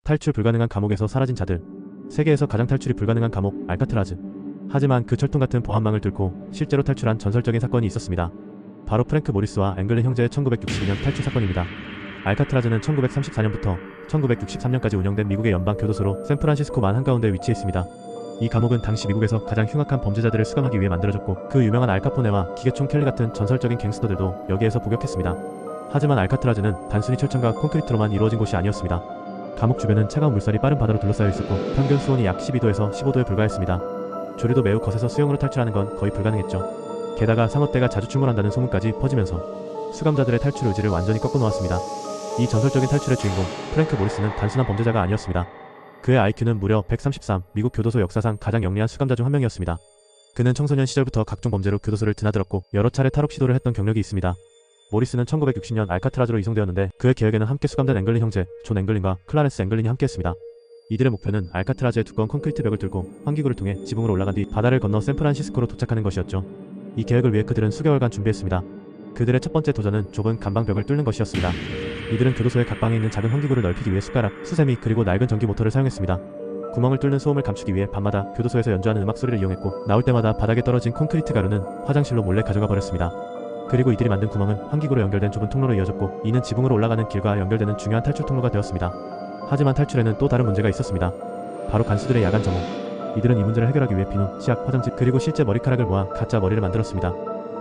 탈출 불가능한 감옥에서 사라진 자들. 세계에서 가장 탈출이 불가능한 감옥 알카트라즈. 하지만 그 철통 같은 보안망을 뚫고 실제로 탈출한 전설적인 사건이 있었습니다. 바로 프랭크 모리스와 앵글린 형제의 1962년 탈출 사건입니다. 알카트라즈는 1934년부터 1963년까지 운영된 미국의 연방 교도소로 샌프란시스코만 한가운데 위치해 있습니다. 이 감옥은 당시 미국에서 가장 흉악한 범죄자들을 수감하기 위해 만들어졌고, 그 유명한 알카포네와 기계총 켈리 같은 전설적인 갱스터들도 여기에서 복역했습니다. 하지만 알카트라즈는 단순히 철창과 콘크리트로만 이루어진 곳이 아니었습니다. 감옥 주변은 차가운 물살이 빠른 바다로 둘러싸여 있었고, 평균 수온이 약 12도에서 15도에 불과했습니다. 조류도 매우 거세서 수영으로 탈출하는 건 거의 불가능했죠. 게다가 상어떼가 자주 출몰한다는 소문까지 퍼지면서 수감자들의 탈출 의지를 완전히 꺾어놓았습니다. 이 전설적인 탈출의 주인공 프랭크 모리스는 단순한 범죄자가 아니었습니다. 그의 IQ는 무려 133, 미국 교도소 역사상 가장 영리한 수감자 중 한 명이었습니다. 그는 청소년 시절부터 각종 범죄로 교도소를 드나들었고, 여러 차례 탈옥 시도를 했던 경력이 있습니다. 모리스는 1960년 알카트라즈로 이송되었는데, 그의 계획에는 함께 수감된 앵글린 형제 존 앵글린과 클라렌스 앵글린이 함께했습니다. 이들의 목표는 알카트라즈의 두꺼운 콘크리트 벽을 뚫고 환기구를 통해 지붕으로 올라간 뒤 바다를 건너 샌프란시스코로 도착하는 것이었죠. 이 계획을 위해 그들은 수개월간 준비했습니다. 그들의 첫 번째 도전은 좁은 간방벽을 뚫는 것이었습니다. 이들은 교도소의 각 방에 있는 작은 환기구를 넓히기 위해 숟가락, 수세미 그리고 낡은 전기 모터를 사용했습니다. 구멍을 뚫는 소음을 감추기 위해 밤마다 교도소에서 연주하는 음악 소리를 이용했고, 나올 때마다 바닥에 떨어진 콘크리트 가루는 화장실로 몰래 가져가 버렸습니다. 그리고 이들이 만든 구멍은 환기구로 연결된 좁은 통로로 이어졌고, 이는 지붕으로 올라가는 길과 연결되는 중요한 탈출 통로가 되었습니다. 하지만 탈출에는 또 다른 문제가 있었습니다. 바로 간수들의 야간 점호. 이들은 이 문제를 해결하기 위해 비누, 치약, 화장지 그리고 실제 머리카락을 모아 가짜 머리를 만들었습니다.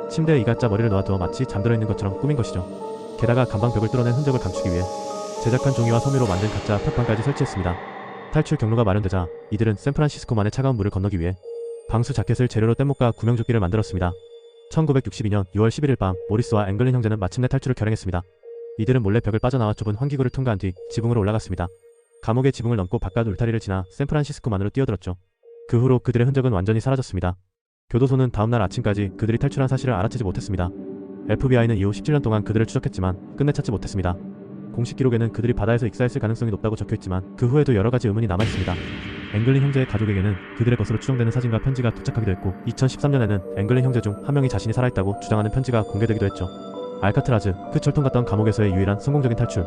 침대에 이 가짜 머리를 놓아두어 마치 잠들어 있는 것처럼 꾸민 것이죠. 게다가 간방벽을 뚫어낸 흔적을 감추기 위해 제작한 종이와 섬유로 만든 가짜 벽판까지 설치했습니다. 탈출 경로가 마련되자 이들은 샌프란시스코만의 차가운 물을 건너기 위해 방수 자켓을 재료로 뗏목과 구명조끼를 만들었습니다. 1962년 6월 11일 밤 모리스와 앵글린 형제는 마침내 탈출을 결행했습니다. 이들은 몰래 벽을 빠져나와 좁은 환기구를 통과한 뒤 지붕으로 올라갔습니다. 감옥의 지붕을 넘고 바깥 울타리를 지나 샌프란시스코만으로 뛰어들었죠. 그 후로 그들의 흔적은 완전히 사라졌습니다. 교도소는 다음날 아침까지 그들이 탈출한 사실을 알아채지 못했습니다. FBI는 이후 17년 동안 그들을 추적했지만 끝내 찾지 못했습니다. 공식 기록에는 그들이 바다에서 익사했을 가능성이 높다고 적혀있지만 그 후에도 여러가지 의문이 남아있습니다. 앵글린 형제의 가족에게는 그들의 것으로 추정되는 사진과 편지가 도착하기도 했고, 2013년에는 앵글린 형제 중 한 명이 자신이 살아있다고 주장하는 편지가 공개되기도 했죠. 알카트라즈, 그 철통 같던 감옥에서의 유일한 성공적인 탈출.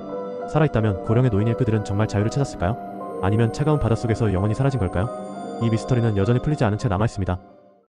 살아있다면 고령의 노인일 그들은 정말 자유를 찾았을까요? 아니면 차가운 바닷속에서 영원히 사라진 걸까요? 이 미스터리는 여전히 풀리지 않은 채 남아있습니다.